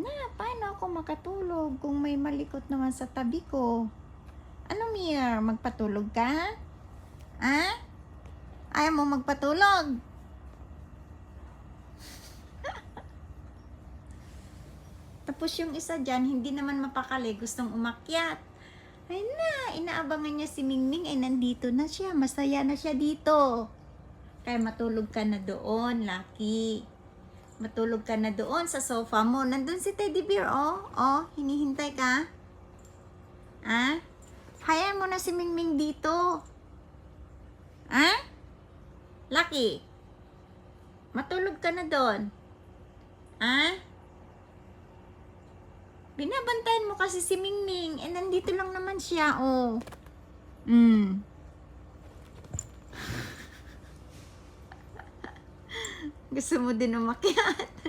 Na, paano ako makatulog kung may malikot naman sa tabi ko? Ano, Mir? Magpatulog ka? Ah? Ayaw mo magpatulog? Tapos yung isa dyan, hindi naman mapakali, gustong umakyat. Ay na, inaabangan niya si Mingming, ay nandito na siya, masaya na siya dito. Kaya matulog ka na doon, Lucky. Matulog ka na doon sa sofa mo. Nandun si Teddy Bear, oh. Oh, hinihintay ka. Ah? Hayaan mo na si Mingming dito. Ah? Lucky. Matulog ka na doon. Ah? Binabantayan mo kasi si Mingming. Eh, nandito lang naman siya, oh. Gusto mo din umakyat?